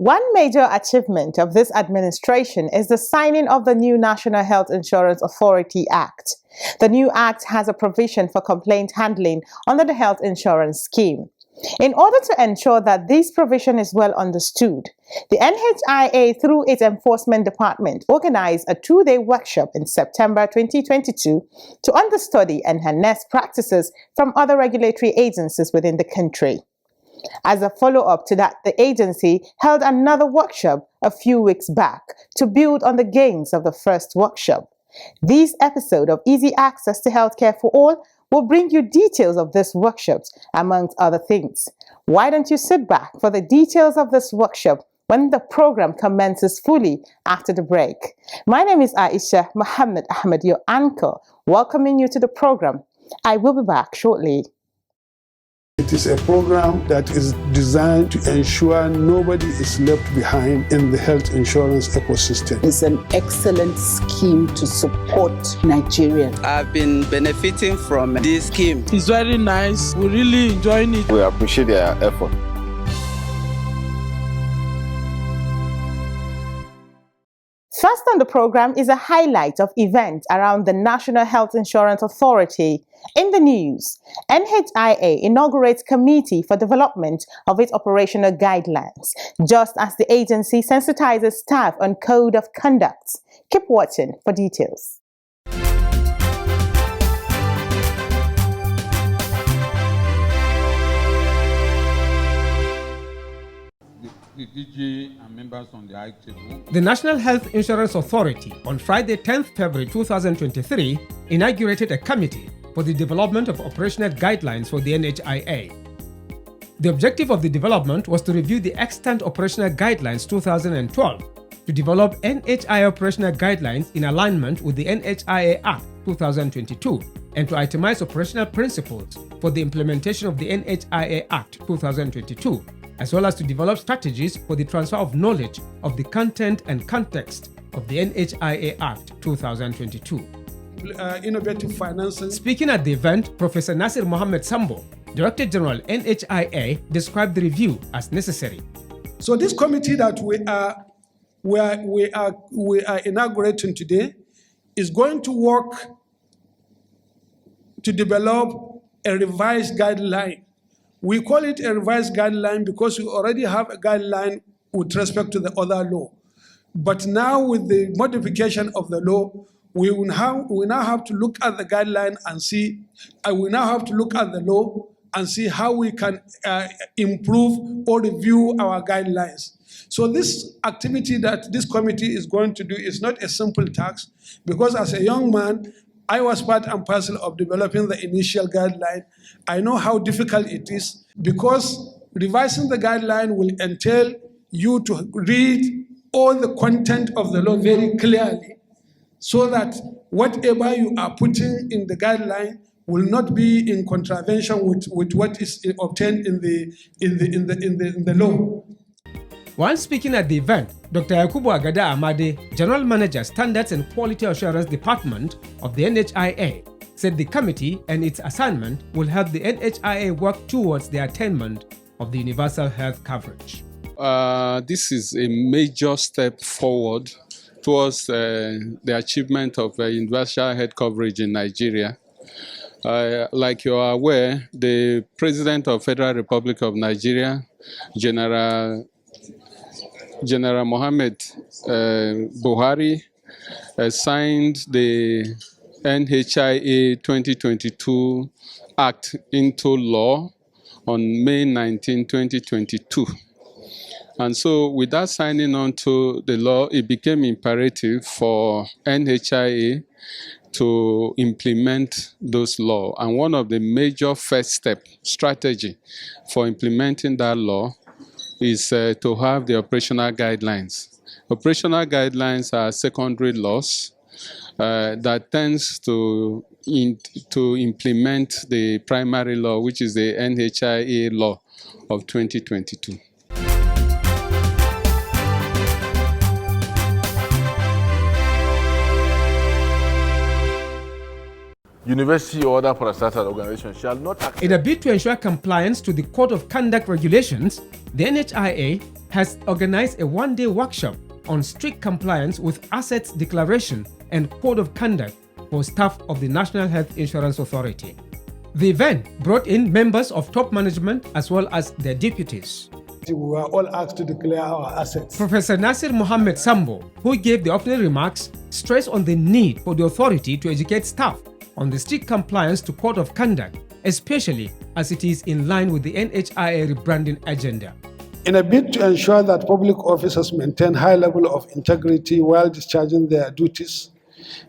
One major achievement of this administration is the signing of the new National Health Insurance Authority Act. The new act has a provision for complaint handling under the health insurance scheme. In order to ensure that this provision is well understood, the NHIA, through its enforcement department, organized a two-day workshop in September 2022 to understudy and harness practices from other regulatory agencies within the country. As a follow-up to that, the agency held another workshop a few weeks back to build on the gains of the first workshop. This episode of Easy Access to Healthcare for All will bring you details of this workshop, amongst other things. Why don't you sit back for the details of this workshop when the program commences fully after the break. My name is Aisha Muhammad Ahmed, your anchor, welcoming you to the program. I will be back shortly. It is a program that is designed to ensure nobody is left behind in the health insurance ecosystem. It's an excellent scheme to support Nigerians. I've been benefiting from this scheme. It's very nice. We're really enjoying it. We appreciate their effort. First on the program is a highlight of events around the National Health Insurance Authority. In the news, NHIA inaugurates Committee for Development of its operational guidelines, just as the agency sensitizes staff on code of conduct. Keep watching for details. The DG and members on the high table. The National Health Insurance Authority on Friday 10th February 2023 inaugurated a committee for the development of operational guidelines for the NHIA. The objective of the development was to review the extant operational guidelines 2012 to develop NHIA operational guidelines in alignment with the NHIA Act 2022 and to itemize operational principles for the implementation of the NHIA Act 2022, as well as to develop strategies for the transfer of knowledge of the content and context of the NHIA Act 2022. Innovative financing. Speaking at the event, Professor Nasir Mohammed Sambo, Director General NHIA, described the review as necessary. So this committee that we are inaugurating today is going to work to develop a revised guideline. We call it a revised guideline because we already have a guideline with respect to the other law. But now with the modification of the law, we now have to look at the guideline and see, we now have to look at the law and see how we can improve or review our guidelines. So this activity that this committee is going to do is not a simple task, because as a young man, I was part and parcel of developing the initial guideline. I know how difficult it is, because revising the guideline will entail you to read all the content of the law very clearly, so that whatever you are putting in the guideline will not be in contravention with what is obtained in the law. While speaking at the event, Dr. Yakubu Agada Amade, General Manager, Standards and Quality Assurance Department of the NHIA, said the committee and its assignment will help the NHIA work towards the attainment of the universal health coverage. This is a major step forward towards the achievement of universal health coverage in Nigeria. Like you are aware, the President of Federal Republic of Nigeria, General Mohammed Buhari, signed the NHIA 2022 Act into law on May 19, 2022. And so with that signing on to the law, it became imperative for NHIA to implement those laws. And one of the major first step strategy for implementing that law is to have the operational guidelines. Operational guidelines are secondary laws that tends to implement the primary law, which is the NHIA law of 2022. university or other parastatal organization shall not accept. In a bid to ensure compliance to the Code of Conduct regulations, the NHIA has organized a one-day workshop on strict compliance with assets declaration and Code of Conduct for staff of the National Health Insurance Authority. The event brought in members of top management as well as their deputies. We were all asked to declare our assets. Professor Nasir Mohammed Sambo, who gave the opening remarks, stressed on the need for the authority to educate staff on the strict compliance to Code of Conduct, especially as it is in line with the NHIA rebranding agenda. In a bid to ensure that public officers maintain high level of integrity while discharging their duties,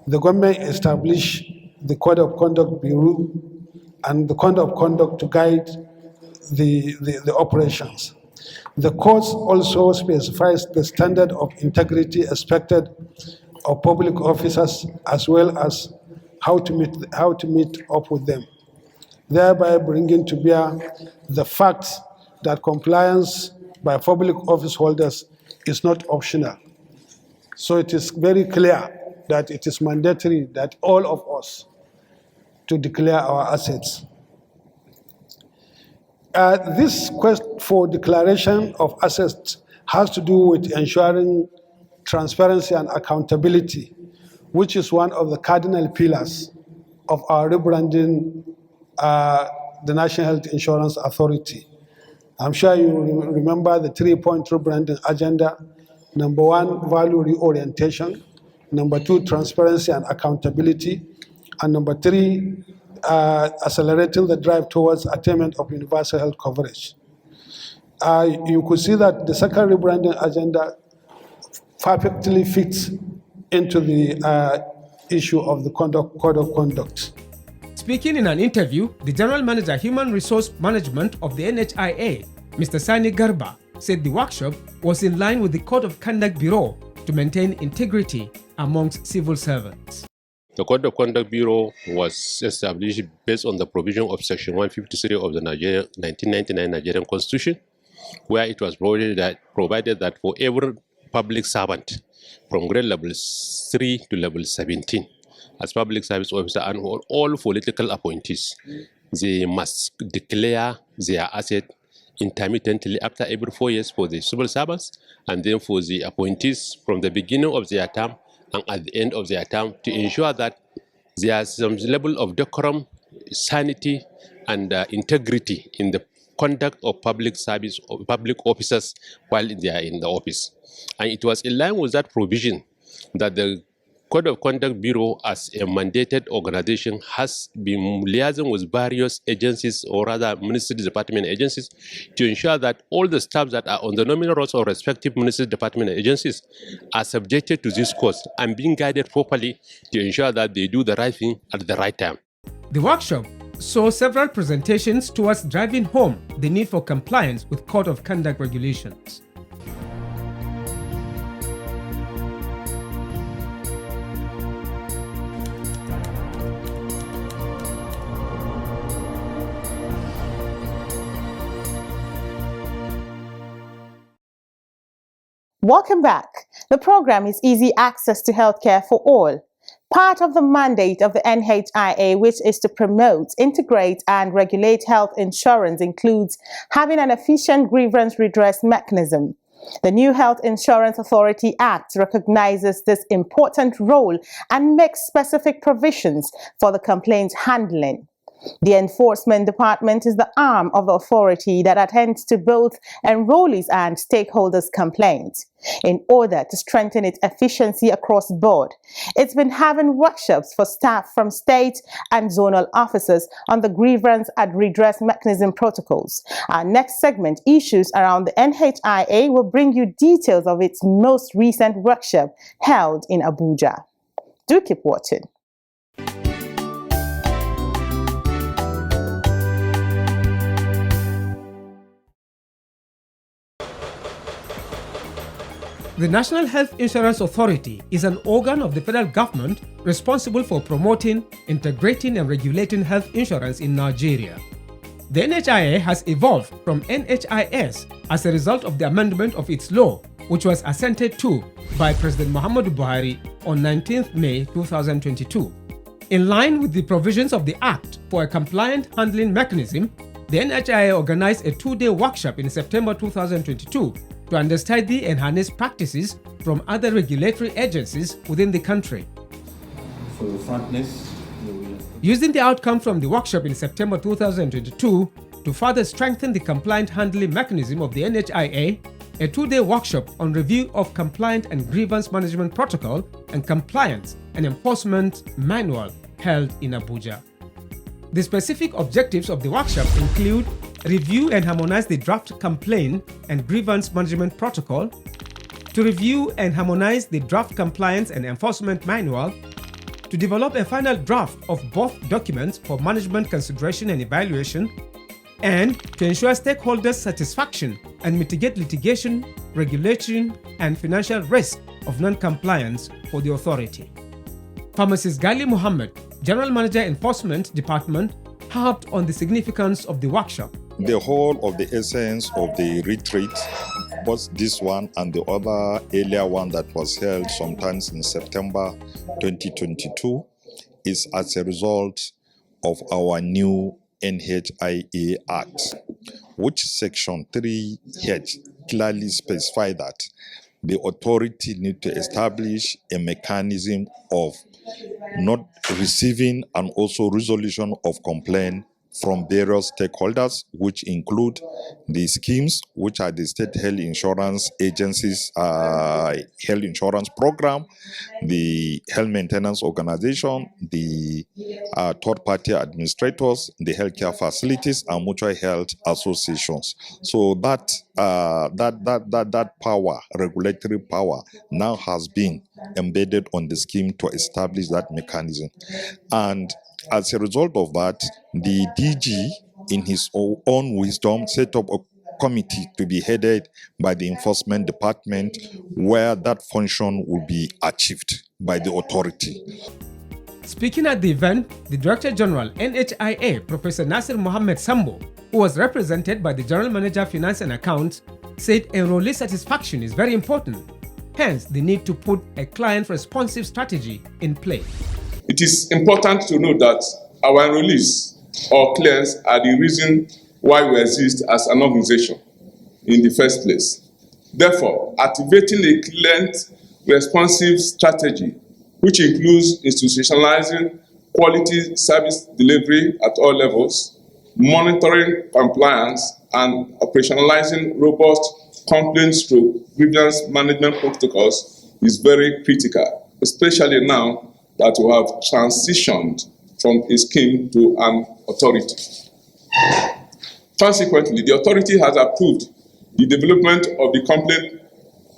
the government established the Code of Conduct Bureau and the Code of Conduct to guide the operations. The code also specifies the standard of integrity expected of public officers as well as how to meet up with them, thereby bringing to bear the fact that compliance by public office holders is not optional. So it is very clear that it is mandatory that all of us to declare our assets. This quest for declaration of assets has to do with ensuring transparency and accountability, which is one of the cardinal pillars of our rebranding the National Health Insurance Authority. I'm sure you remember the 3-point rebranding agenda. Number 1, value reorientation. Number 2, transparency and accountability. And number 3, accelerating the drive towards attainment of universal health coverage. You could see that the second rebranding agenda perfectly fits into the issue of the Code of Conduct. Speaking in an interview, the General Manager Human Resource Management of the NHIA, Mr. Sani Garba, said the workshop was in line with the Code of Conduct Bureau to maintain integrity amongst civil servants. The Code of Conduct Bureau was established based on the provision of Section 153 of the 1999 Nigerian Constitution, where it was provided that for every public servant from grade level 3 to level 17, as public service officer and all political appointees, they must declare their asset intermittently after every 4 years for the civil servants, and then for the appointees from the beginning of their term and at the end of their term, to ensure that there is some level of decorum, sanity, and integrity in the conduct of public service or public officers while they are in the office. And it was in line with that provision that the Code of Conduct Bureau, as a mandated organization, has been liaising with various agencies, or rather ministry department agencies, to ensure that all the staff that are on the nominal rolls of respective ministry department agencies are subjected to this course and being guided properly to ensure that they do the right thing at the right time. The workshop saw several presentations towards driving home the need for compliance with Code of Conduct regulations. Welcome back. The program is Easy Access to Healthcare for All, part of the mandate of the NHIA, which is to promote, integrate, and regulate health insurance, includes having an efficient grievance redress mechanism. The new Health Insurance Authority Act recognizes this important role and makes specific provisions for the complaint handling. The Enforcement Department is the arm of the authority that attends to both enrollees and stakeholders' complaints. In order to strengthen its efficiency across board, it's been having workshops for staff from state and zonal officers on the grievance and redress mechanism protocols. Our next segment, Issues Around the NHIA, will bring you details of its most recent workshop held in Abuja. Do keep watching. The National Health Insurance Authority is an organ of the federal government responsible for promoting, integrating, and regulating health insurance in Nigeria. The NHIA has evolved from NHIS as a result of the amendment of its law, which was assented to by President Muhammadu Buhari on 19th May 2022. In line with the provisions of the Act for a compliant handling mechanism, the NHIA organized a 2-day workshop in September 2022 to understudy and harness practices from other regulatory agencies within the country. For your frankness, using the outcome from the workshop in September 2022 to further strengthen the compliant handling mechanism of the NHIA, a 2-day workshop on review of compliant and grievance management protocol and compliance and enforcement manual held in Abuja. The specific objectives of the workshop include review and harmonize the draft complaint and grievance management protocol, to review and harmonize the draft compliance and enforcement manual, to develop a final draft of both documents for management consideration and evaluation, and to ensure stakeholders' satisfaction and mitigate litigation, regulation, and financial risk of non-compliance for the authority. Pharmacist Gali Muhammad, General Manager Enforcement Department, harped on the significance of the workshop. The whole of the essence of the retreat, both this one and the other earlier one that was held sometimes in September 2022, is as a result of our new NHIA Act, which Section 3H clearly specifies that the authority need to establish a mechanism of not receiving and also resolution of complaint from various stakeholders, which include the schemes, which are the state health insurance agencies, health insurance program, the health maintenance organization, the third-party administrators, the healthcare facilities, and mutual health associations. So that power, regulatory power, now has been embedded on the scheme to establish that mechanism. And as a result of that, the DG, in his own wisdom, set up a committee to be headed by the enforcement department, where that function will be achieved by the authority. Speaking at the event, the Director General, NHIA, Professor Nasir Mohammed Sambo, who was represented by the General Manager Finance and Accounts, said enrollee satisfaction is very important. Hence, the need to put a client-responsive strategy in play. It is important to note that our enrollees or clients are the reason why we exist as an organization in the first place. Therefore, activating a client-responsive strategy, which includes institutionalizing quality service delivery at all levels, monitoring compliance, and operationalizing robust complaint/grievance management protocols is very critical, especially now that we have transitioned from a scheme to an authority. Consequently, the authority has approved the development of the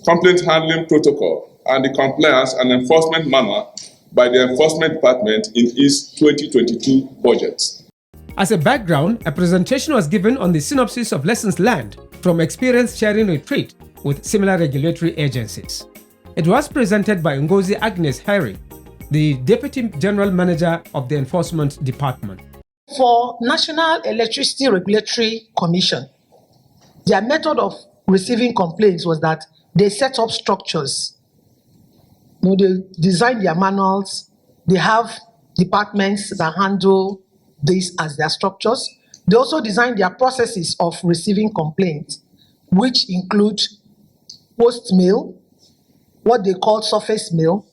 complaint handling protocol and the compliance and enforcement manual by the Enforcement Department in its 2022 budget. As a background, a presentation was given on the synopsis of lessons learned from experience sharing retreat with similar regulatory agencies. It was presented by Ngozi Agnes Harry, the Deputy General Manager of the Enforcement Department. For National Electricity Regulatory Commission, their method of receiving complaints was that they set up structures. They design their manuals. They have departments that handle this as their structures. They also design their processes of receiving complaints, which include post mail, what they call surface mail,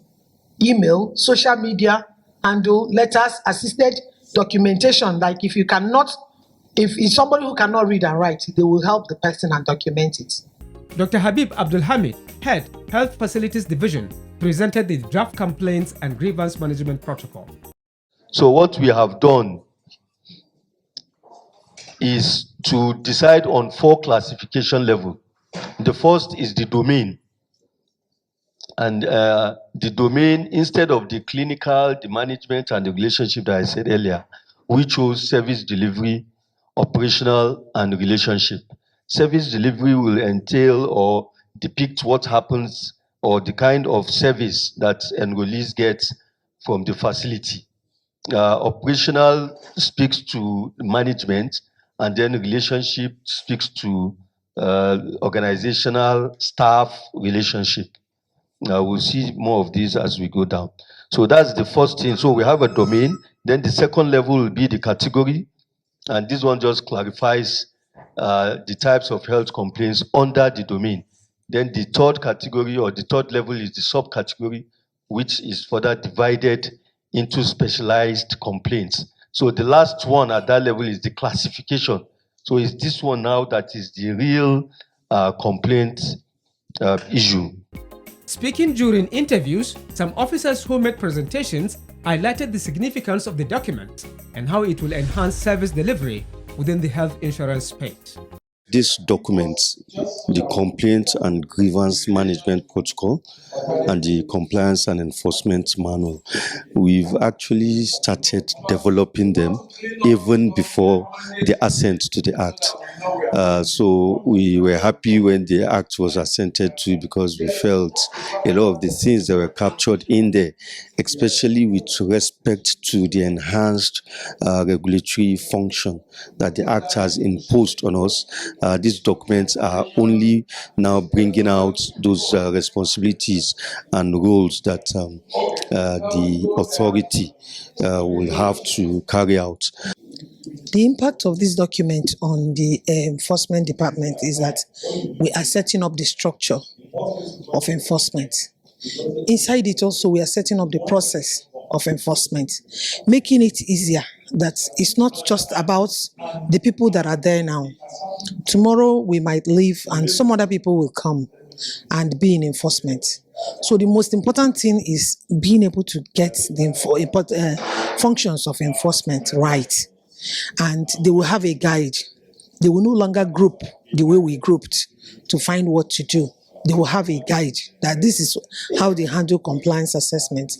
email, social media, handle, letters, assisted documentation. Like if it's somebody who cannot read and write, they will help the person and document it. Dr. Habib Abdul Hamid, Head, Health Facilities Division, presented the draft complaints and grievance management protocol. So what we have done is to decide on 4 classification levels. The first is the domain. And the domain, instead of the clinical, the management, and the relationship that I said earlier, we chose service delivery, operational, and relationship. Service delivery will entail or depict what happens or the kind of service that enrollees get from the facility. Operational speaks to management, and then relationship speaks to organizational staff relationship. We'll see more of these as we go down. So that's the first thing. So we have a domain. Then the second level will be the category. And this one just clarifies the types of health complaints under the domain. Then the third category or the third level is the subcategory, which is further divided into specialized complaints. So the last one at that level is the classification. So it's this one now that is the real complaint issue. Speaking during interviews, some officers who made presentations highlighted the significance of the document and how it will enhance service delivery within the health insurance space. This document, the complaint and grievance management protocol and the compliance and enforcement manual, we've actually started developing them even before the assent to the act. So we were happy when the act was assented to, because we felt a lot of the things that were captured in there, especially with respect to the enhanced regulatory function that the act has imposed on us. These documents are only now bringing out those responsibilities and roles that the authority will have to carry out. The impact of this document on the enforcement department is that we are setting up the structure of enforcement. Inside it also, we are setting up the process of enforcement, making it easier that it's not just about the people that are there now. Tomorrow we might leave and some other people will come and be in enforcement. So the most important thing is being able to get the functions of enforcement right. And they will have a guide. They will no longer group the way we grouped to find what to do. They will have a guide that this is how they handle compliance assessment.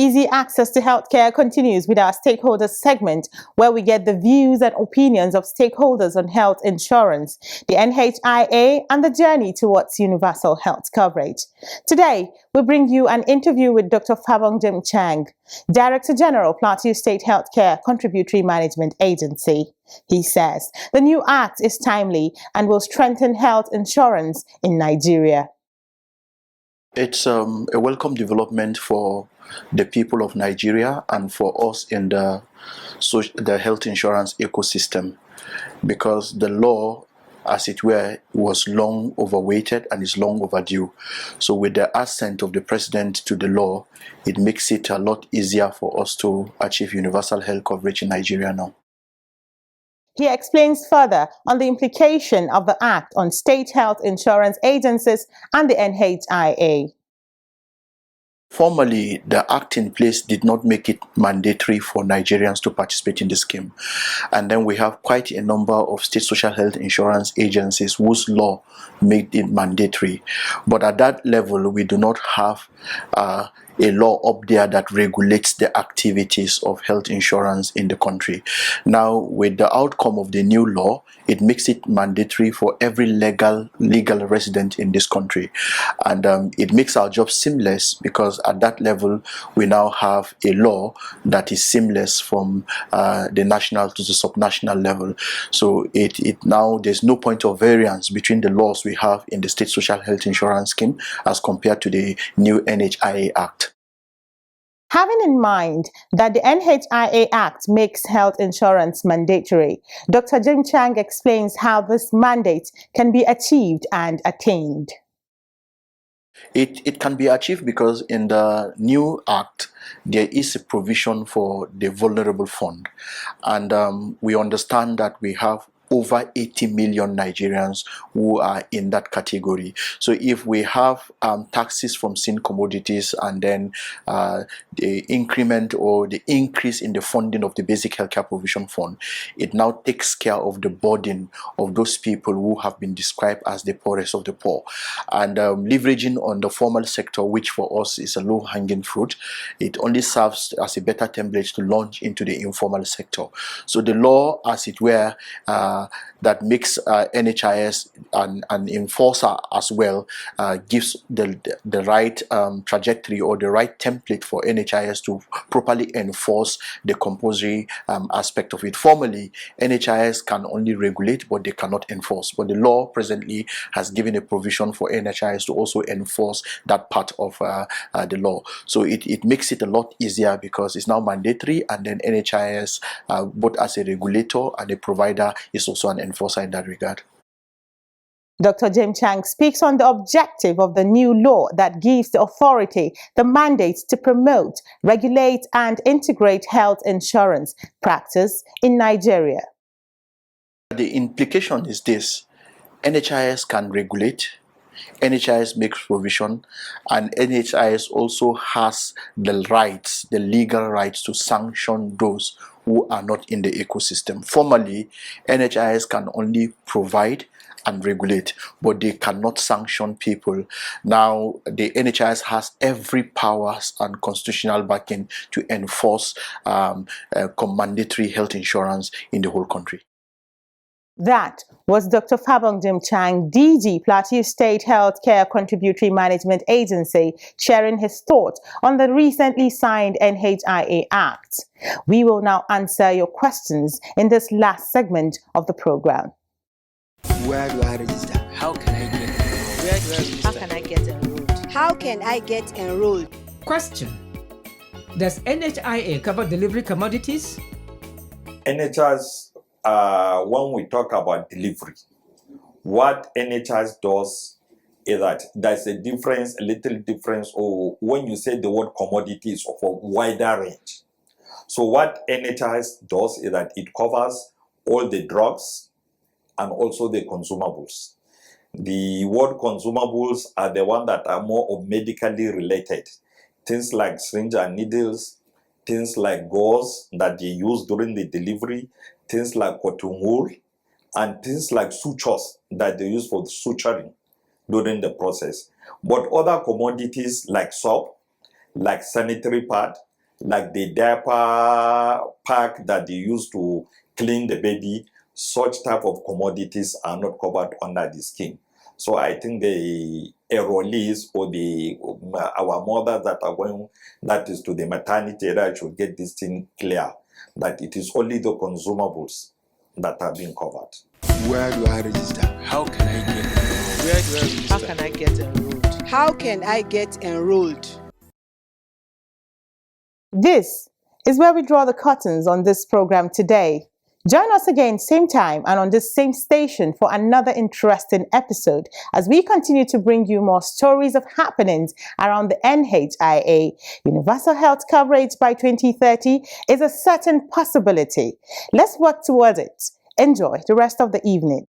Easy access to healthcare continues with our stakeholders segment, where we get the views and opinions of stakeholders on health insurance, the NHIA, and the journey towards universal health coverage. Today, we bring you an interview with Dr. Fabong Jim Chang, Director General, Plateau State Healthcare Contributory Management Agency. He says the new act is timely and will strengthen health insurance in Nigeria. It's a welcome development for the people of Nigeria and for us in the health insurance ecosystem, because the law, as it were, was long overweighted and is long overdue. So with the assent of the president to the law, it makes it a lot easier for us to achieve universal health coverage in Nigeria now. He explains further on the implication of the Act on state health insurance agencies and the NHIA. Formally, the act in place did not make it mandatory for Nigerians to participate in the scheme. And then we have quite a number of state social health insurance agencies whose law made it mandatory. But at that level, we do not have a law up there that regulates the activities of health insurance in the country. Now, with the outcome of the new law, it makes it mandatory for every legal resident in this country. And it makes our job seamless, because at that level, we now have a law that is seamless from the national to the subnational level. So it now, there's no point of variance between the laws we have in the state social health insurance scheme as compared to the new NHIA Act. Having in mind that the NHIA Act makes health insurance mandatory, Dr. Jim Chang explains how this mandate can be achieved and attained. It can be achieved because in the new act, there is a provision for the vulnerable fund. And we understand that we have over 80 million Nigerians who are in that category. So if we have taxes from seen commodities and then the increment or the increase in the funding of the basic healthcare provision fund, it now takes care of the burden of those people who have been described as the poorest of the poor. And leveraging on the formal sector, which for us is a low-hanging fruit, it only serves as a better template to launch into the informal sector. So the law, as it were, that makes NHIS an enforcer as well, gives the right trajectory or the right template for NHIS to properly enforce the compulsory aspect of it. Formally, NHIS can only regulate, but they cannot enforce. But the law presently has given a provision for NHIS to also enforce that part of the law. So it makes it a lot easier because it's now mandatory, and then NHIS, both as a regulator and a provider, is also an enforcer in that regard. Dr. Jim Chang speaks on the objective of the new law that gives the authority the mandate to promote, regulate, and integrate health insurance practice in Nigeria. The implication is this: NHIS can regulate, NHIS makes provision, and NHIS also has the rights, the legal rights to sanction those who are not in the ecosystem. Formally, NHIS can only provide and regulate, but they cannot sanction people. Now, the NHIS has every powers and constitutional backing to enforce mandatory health insurance in the whole country. That was Dr. Fabong Jim Chang, DG, Plateau State Healthcare Contributory Management Agency, sharing his thoughts on the recently signed NHIA Act. We will now answer your questions in this last segment of the program. Where do I register? How can I get enrolled? Where do I register? How can I get enrolled? How can I get enrolled? Question: does NHIA cover delivery commodities? NHS, when we talk about delivery, what NHS does is that there's a difference, a little difference, or when you say the word commodities of a wider range. So what NHS does is that it covers all the drugs and also the consumables. The word consumables are the ones that are more of medically related. Things like syringe and needles, things like gauze that they use during the delivery, things like cotton wool, and things like sutures that they use for the suturing during the process. But other commodities like soap, like sanitary pad, like the diaper pack that they use to clean the baby, such type of commodities are not covered under the scheme. So I think the enrollees or our mothers that are going, that is to the maternity area, should get this thing clear, that it is only the consumables that are being covered. Where do I register? How can I get enrolled? Where do I register? How can I get enrolled? How can I get enrolled? This is where we draw the curtains on this program today. Join us again same time and on this same station for another interesting episode as we continue to bring you more stories of happenings around the NHIA. Universal health coverage by 2030 is a certain possibility. Let's work towards it. Enjoy the rest of the evening.